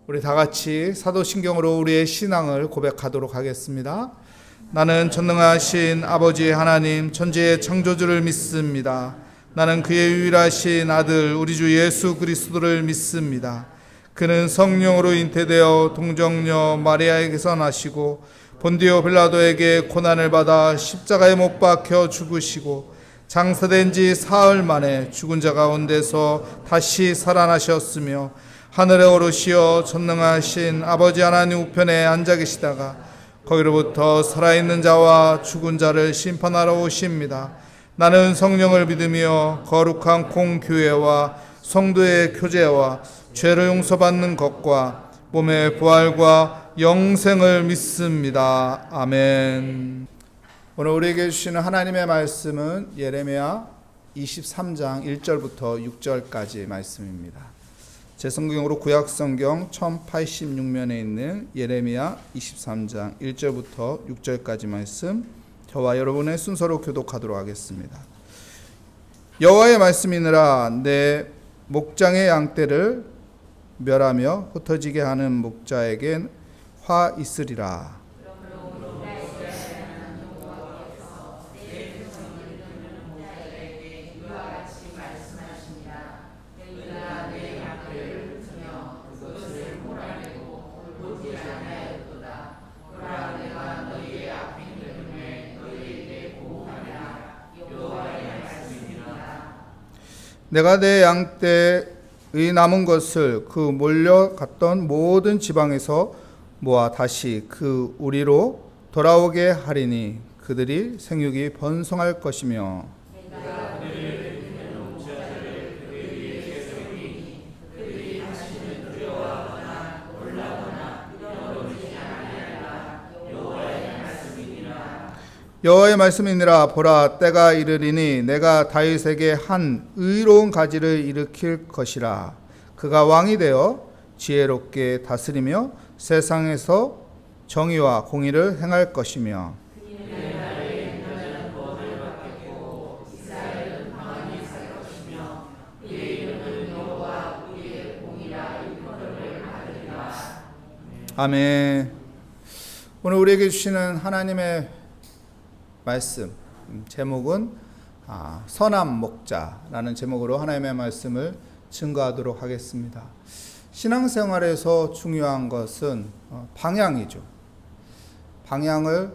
우리 다 같이 사도신경으로 우리의 신앙을 고백하도록 하겠습니다. 나는 전능하신 아버지 하나님 천지의 창조주를 믿습니다. 나는 그의 유일하신 아들 우리 주 예수 그리스도를 믿습니다. 그는 성령으로 잉태되어 동정녀 마리아에게서 나시고 본디오 빌라도에게 고난을 받아 십자가에 못 박혀 죽으시고 장사된 지 사흘 만에 죽은 자 가운데서 다시 살아나셨으며 하늘에 오르시어 전능하신 아버지 하나님 우편에 앉아 계시다가 거기로부터 살아있는 자와 죽은 자를 심판하러 오십니다. 나는 성령을 믿으며 거룩한 공교회와 성도의 교제와 죄를 용서받는 것과 몸의 부활과 영생을 믿습니다. 아멘. 오늘 우리에게 주시는 하나님의 말씀은 예레미야 23장 1절부터 6절까지 말씀입니다. 제 성경으로 구약성경 1086면에 있는 예레미야 23장 1절부터 6절까지 말씀, 저와 여러분의 순서로 교독하도록 하겠습니다. 여호와의 말씀이니라. 내 목장의 양떼를 멸하며 흩어지게 하는 목자에겐 화 있으리라. 내가 내 양떼의 남은 것을 그 몰려갔던 모든 지방에서 모아 다시 그 우리로 돌아오게 하리니 그들이 생육이 번성할 것이며 여호와의 말씀이니라. 보라, 때가 이르리니 내가 다윗에게 한 의로운 가지를 일으킬 것이라. 그가 왕이 되어 지혜롭게 다스리며 세상에서 정의와 공의를 행할 것이며 아멘. 오늘 우리에게 주시는 하나님의 말씀 제목은 선한 목자라는 제목으로 하나님의 말씀을 증거하도록 하겠습니다. 신앙생활에서 중요한 것은 방향이죠. 방향을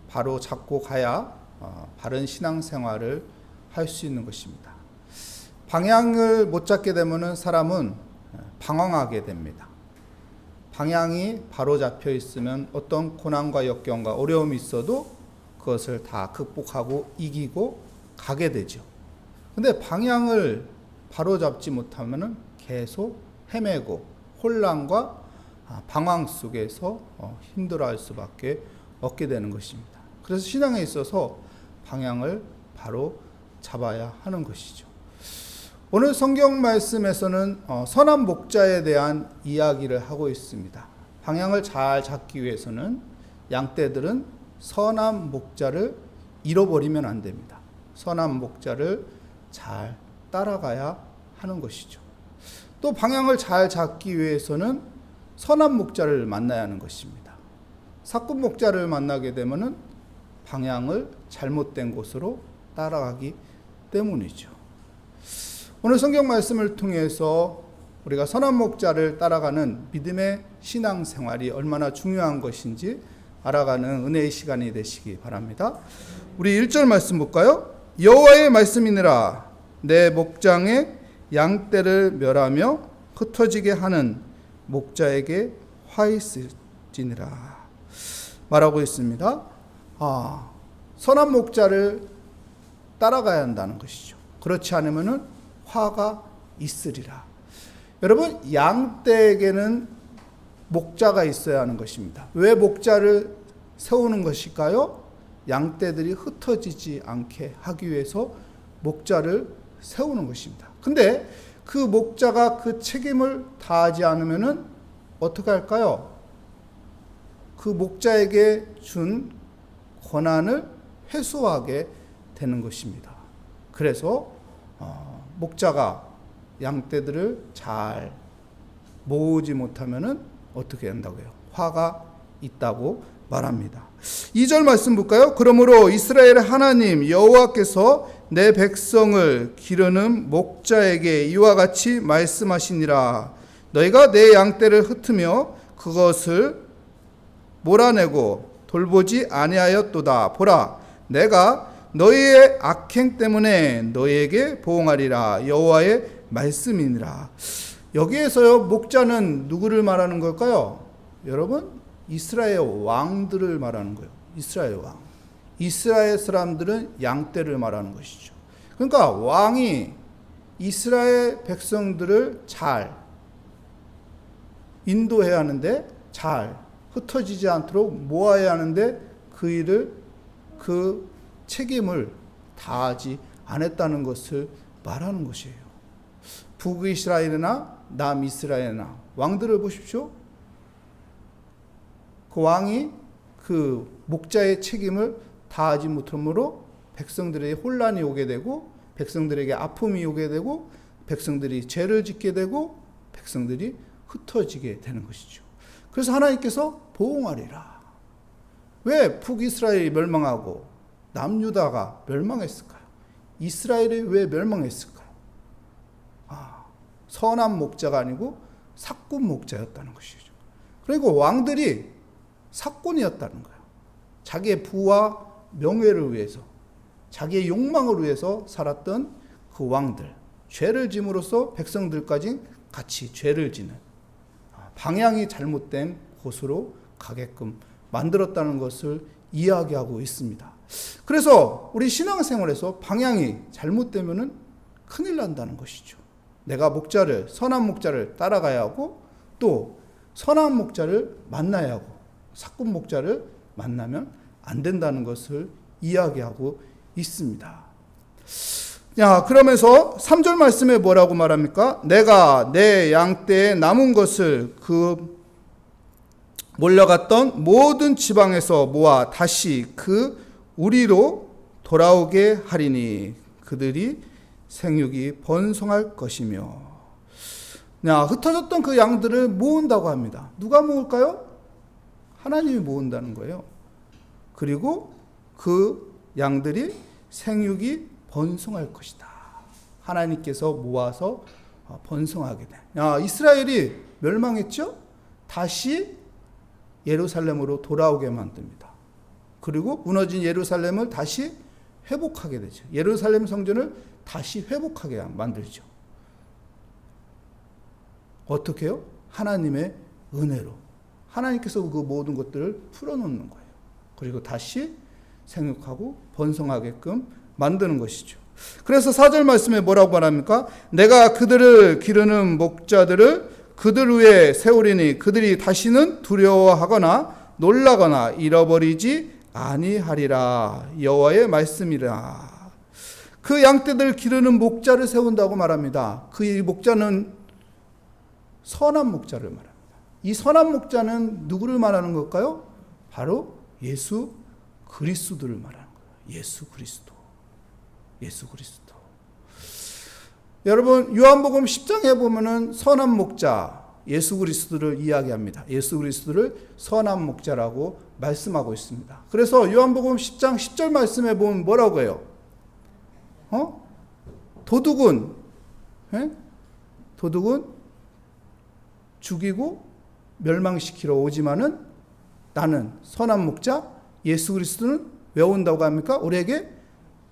바로 잡고 가야 바른 신앙생활을 할 수 있는 것입니다. 방향을 못 잡게 되면 사람은 방황하게 됩니다. 방향이 바로 잡혀 있으면 어떤 고난과 역경과 어려움이 있어도 그것을 다 극복하고 이기고 가게 되죠. 근데 방향을 바로 잡지 못하면 계속 헤매고 혼란과 방황 속에서 힘들어할 수밖에 없게 되는 것입니다. 그래서 신앙에 있어서 방향을 바로 잡아야 하는 것이죠. 오늘 성경 말씀에서는 선한 목자에 대한 이야기를 하고 있습니다. 방향을 잘 잡기 위해서는 양떼들은 선한 목자를 잃어버리면 안 됩니다. 선한 목자를 잘 따라가야 하는 것이죠. 또 방향을 잘 잡기 위해서는 선한 목자를 만나야 하는 것입니다. 사꾼 목자를 만나게 되면 방향을 잘못된 곳으로 따라가기 때문이죠. 오늘 성경 말씀을 통해서 우리가 선한 목자를 따라가는 믿음의 신앙생활이 얼마나 중요한 것인지 알아가는 은혜의 시간이 되시기 바랍니다. 우리 1절 말씀 볼까요? 여호와의 말씀이니라. 내 목장의 양떼를 멸하며 흩어지게 하는 목자에게 화 있을지니라 말하고 있습니다. 선한 목자를 따라가야 한다는 것이죠. 그렇지 않으면 화가 있으리라. 여러분, 양떼에게는 목자가 있어야 하는 것입니다. 왜 목자를 세우는 것일까요? 양떼들이 흩어지지 않게 하기 위해서 목자를 세우는 것입니다. 근데 그 목자가 그 책임을 다하지 않으면 어떻게 할까요? 그 목자에게 준 권한을 회수하게 되는 것입니다. 그래서 목자가 양떼들을 잘 모으지 못하면은 어떻게 한다고요? 화가 있다고 말합니다. 2절 말씀 볼까요? 그러므로 이스라엘의 하나님 여호와께서 내 백성을 기르는 목자에게 이와 같이 말씀하시니라. 너희가 내 양떼를 흩으며 그것을 몰아내고 돌보지 아니하였도다. 보라, 내가 너희의 악행 때문에 너희에게 보응하리라. 여호와의 말씀이니라. 여기에서요, 목자는 누구를 말하는 걸까요? 여러분, 이스라엘 왕들을 말하는 거예요. 이스라엘 왕. 이스라엘 사람들은 양떼를 말하는 것이죠. 그러니까 왕이 이스라엘 백성들을 잘 인도해야 하는데, 잘 흩어지지 않도록 모아야 하는데 그 책임을 다하지 않았다는 것을 말하는 것이에요. 북이스라엘이나 남이스라엘이나 왕들을 보십시오. 그 왕이 그 목자의 책임을 다하지 못함으로 백성들에게 혼란이 오게 되고, 백성들에게 아픔이 오게 되고, 백성들이 죄를 짓게 되고, 백성들이 흩어지게 되는 것이죠. 그래서 하나님께서 보응하리라. 왜 북이스라엘이 멸망하고 남유다가 멸망했을까요? 이스라엘이 왜 멸망했을까요? 선한 목자가 아니고 사꾼 목자였다는 것이죠. 그리고 왕들이 사꾼이었다는 거예요. 자기의 부와 명예를 위해서, 자기의 욕망을 위해서 살았던 그 왕들, 죄를 짐으로써 백성들까지 같이 죄를 지는, 방향이 잘못된 곳으로 가게끔 만들었다는 것을 이야기하고 있습니다. 그래서 우리 신앙생활에서 방향이 잘못되면은 큰일 난다는 것이죠. 내가 목자를, 선한 목자를 따라가야 하고, 또 선한 목자를 만나야 하고, 사꾼 목자를 만나면 안 된다는 것을 이야기하고 있습니다. 자, 그러면서 3절 말씀에 뭐라고 말합니까? 내가 내 양떼에 남은 것을 그 몰려갔던 모든 지방에서 모아 다시 그 우리로 돌아오게 하리니 그들이 생육이 번성할 것이며. 자, 흩어졌던 그 양들을 모은다고 합니다. 누가 모을까요? 하나님이 모은다는 거예요. 그리고 그 양들이 생육이 번성할 것이다. 하나님께서 모아서 번성하게 돼. 이스라엘이 멸망했죠? 다시 예루살렘으로 돌아오게 만듭니다. 그리고 무너진 예루살렘을 다시 회복하게 되죠. 예루살렘 성전을 다시 회복하게 만들죠. 어떻게 해요? 하나님의 은혜로. 하나님께서 그 모든 것들을 풀어놓는 거예요. 그리고 다시 생육하고 번성하게끔 만드는 것이죠. 그래서 4절 말씀에 뭐라고 말합니까? 내가 그들을 기르는 목자들을 그들 위에 세우리니 그들이 다시는 두려워하거나 놀라거나 잃어버리지 아니하리라. 여호와의 말씀이라. 그 양떼들 기르는 목자를 세운다고 말합니다. 그 목자는 선한 목자를 말합니다. 이 선한 목자는 누구를 말하는 걸까요? 바로 예수 그리스도를 말하는 거예요. 예수 그리스도. 예수 그리스도. 여러분, 요한복음 10장에 보면은 선한 목자 예수 그리스도를 이야기합니다. 예수 그리스도를 선한 목자라고 말씀하고 있습니다. 그래서 요한복음 10장 10절 말씀에 보면 뭐라고 해요? 도둑은 죽이고 멸망시키러 오지만은 나는 선한 목자 예수 그리스도는 왜 온다고 합니까? 우리에게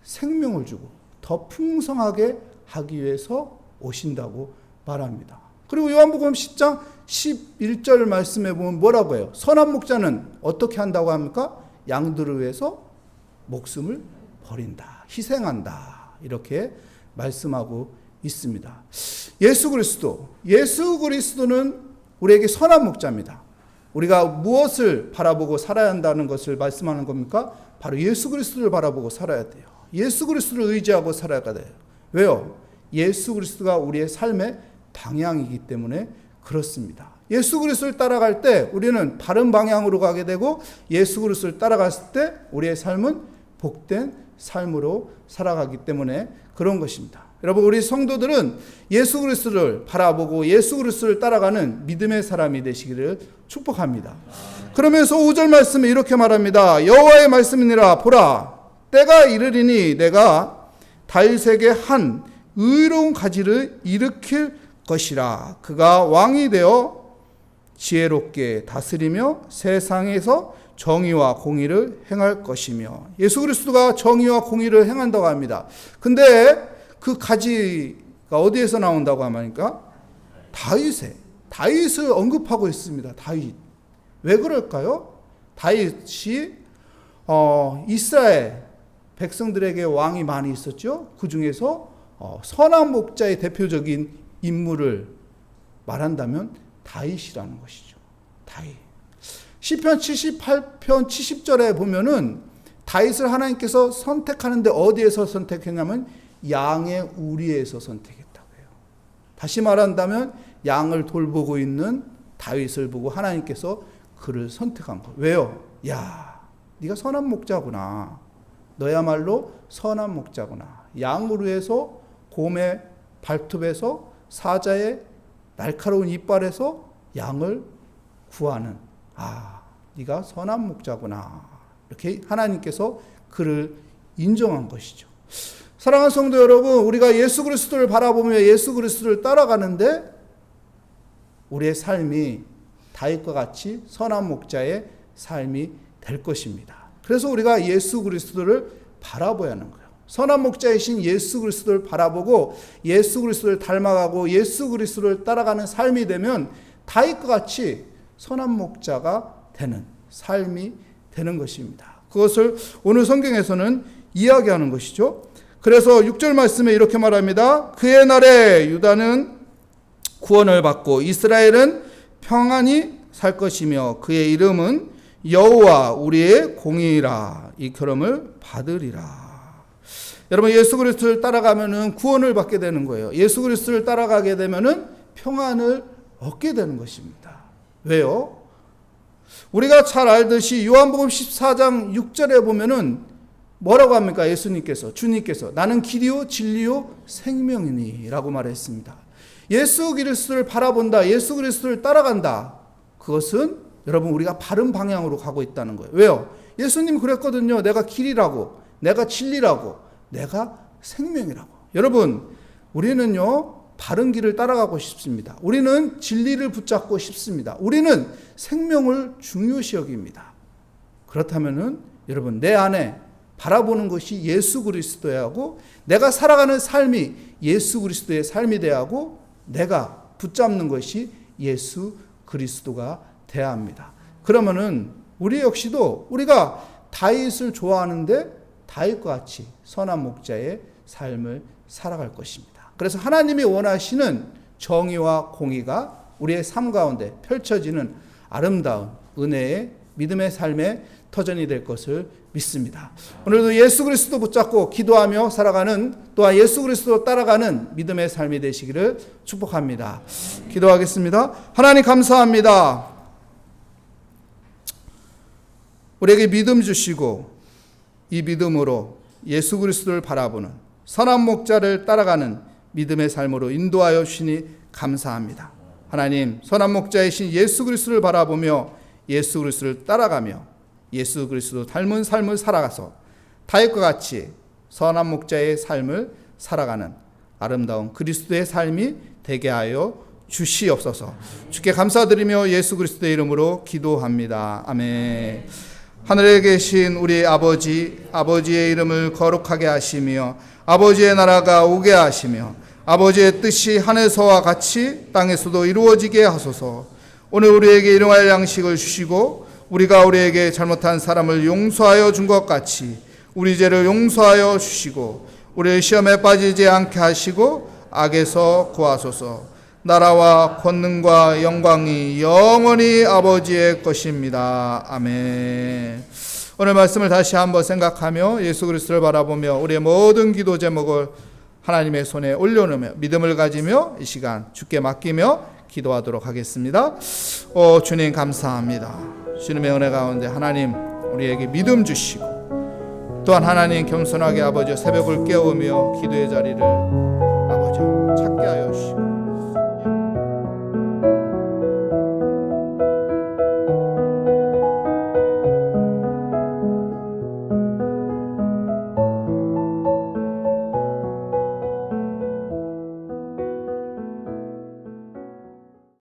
생명을 주고 더 풍성하게 하기 위해서 오신다고 말합니다. 그리고 요한복음 10장 11절 말씀에 보면 뭐라고 해요? 선한 목자는 어떻게 한다고 합니까? 양들을 위해서 목숨을 버린다, 희생한다, 이렇게 말씀하고 있습니다. 예수 그리스도는 우리에게 선한 목자입니다. 우리가 무엇을 바라보고 살아야 한다는 것을 말씀하는 겁니까? 바로 예수 그리스도를 바라보고 살아야 돼요. 예수 그리스도를 의지하고 살아야 돼요. 왜요? 예수 그리스도가 우리의 삶의 방향이기 때문에 그렇습니다. 예수 그리스도를 따라갈 때 우리는 바른 방향으로 가게 되고, 예수 그리스도를 따라갔을 때 우리의 삶은 복된 삶으로 살아가기 때문에 그런 것입니다. 여러분, 우리 성도들은 예수 그리스도를 바라보고 예수 그리스도를 따라가는 믿음의 사람이 되시기를 축복합니다. 그러면서 5절 말씀에 이렇게 말합니다. 여호와의 말씀이니라. 보라, 때가 이르리니 내가 다윗에게 한 의로운 가지를 일으킬 것이라. 그가 왕이 되어 지혜롭게 다스리며 세상에서 정의와 공의를 행할 것이며. 예수 그리스도가 정의와 공의를 행한다고 합니다. 근데 그 가지가 어디에서 나온다고 하니까 다윗을 언급하고 있습니다. 다윗. 왜 그럴까요? 다윗이 이스라엘 백성들에게 왕이 많이 있었죠. 그 중에서 선한 목자의 대표적인 인물을 말한다면 다윗이라는 것이죠. 다윗. 시편 78편 70절에 보면은 다윗을 하나님께서 선택하는데 어디에서 선택했냐면 양의 우리에서 선택했다고 해요. 다시 말한다면 양을 돌보고 있는 다윗을 보고 하나님께서 그를 선택한 거예요. 왜요? 야, 네가 선한 목자구나. 너야말로 선한 목자구나. 양을 위해서 곰의 발톱에서 사자의 날카로운 이빨에서 양을 구하는, 네가 선한 목자구나. 이렇게 하나님께서 그를 인정한 것이죠. 사랑하는 성도 여러분, 우리가 예수 그리스도를 바라보며 예수 그리스도를 따라가는데 우리의 삶이 다윗과 같이 선한 목자의 삶이 될 것입니다. 그래서 우리가 예수 그리스도를 바라봐야 하는 거예요. 선한 목자이신 예수 그리스도를 바라보고 예수 그리스도를 닮아가고 예수 그리스도를 따라가는 삶이 되면 다윗과 같이 선한 목자가 되는 삶이 되는 것입니다. 그것을 오늘 성경에서는 이야기하는 것이죠. 그래서 6절 말씀에 이렇게 말합니다. 그의 날에 유다는 구원을 받고 이스라엘은 평안히 살 것이며 그의 이름은 여호와 우리의 공의라. 이 결함을 받으리라. 여러분, 예수 그리스도를 따라가면은 구원을 받게 되는 거예요. 예수 그리스도를 따라가게 되면은 평안을 얻게 되는 것입니다. 왜요? 우리가 잘 알듯이 요한복음 14장 6절에 보면은 뭐라고 합니까? 예수님께서, 주님께서 나는 길이요 진리요 생명이니 라고 말했습니다. 예수 그리스도를 바라본다, 예수 그리스도를 따라간다. 그것은 여러분 우리가 바른 방향으로 가고 있다는 거예요. 왜요? 예수님 그랬거든요. 내가 길이라고, 내가 진리라고, 내가 생명이라고. 여러분, 우리는요 바른 길을 따라가고 싶습니다. 우리는 진리를 붙잡고 싶습니다. 우리는 생명을 중요시 여깁니다. 그렇다면은 여러분, 내 안에 바라보는 것이 예수 그리스도야 하고, 내가 살아가는 삶이 예수 그리스도의 삶이 돼야 하고, 내가 붙잡는 것이 예수 그리스도가 돼야 합니다. 그러면은 우리 역시도 우리가 다윗을 좋아하는데 다윗과 같이 선한 목자의 삶을 살아갈 것입니다. 그래서 하나님이 원하시는 정의와 공의가 우리의 삶 가운데 펼쳐지는 아름다운 은혜의 믿음의 삶의 터전이 될 것을 믿습니다. 오늘도 예수 그리스도 붙잡고 기도하며 살아가는, 또한 예수 그리스도 따라가는 믿음의 삶이 되시기를 축복합니다. 기도하겠습니다. 하나님 감사합니다. 우리에게 믿음 주시고 이 믿음으로 예수 그리스도를 바라보는 선한 목자를 따라가는 믿음의 삶으로 인도하여 주시니 감사합니다. 하나님, 선한 목자이신 예수 그리스도를 바라보며 예수 그리스도를 따라가며 예수 그리스도 닮은 삶을 살아가서 다윗과 같이 선한 목자의 삶을 살아가는 아름다운 그리스도의 삶이 되게 하여 주시옵소서. 주께 감사드리며 예수 그리스도의 이름으로 기도합니다. 아멘. 하늘에 계신 우리 아버지, 아버지의 이름을 거룩하게 하시며 아버지의 나라가 오게 하시며 아버지의 뜻이 하늘에서와 같이 땅에서도 이루어지게 하소서. 오늘 우리에게 일용할 양식을 주시고 우리가 우리에게 잘못한 사람을 용서하여 준 것 같이 우리 죄를 용서하여 주시고 우리를 시험에 빠지지 않게 하시고 악에서 구하소서. 나라와 권능과 영광이 영원히 아버지의 것입니다. 아멘. 오늘 말씀을 다시 한번 생각하며 예수 그리스도를 바라보며 우리의 모든 기도 제목을 하나님의 손에 올려놓으며 믿음을 가지며 이 시간 주께 맡기며 기도하도록 하겠습니다. 주님 감사합니다. 주님의 은혜 가운데 하나님 우리에게 믿음 주시고 또한 하나님 겸손하게 아버지 새벽을 깨우며 기도의 자리를 찾게 하여 주시고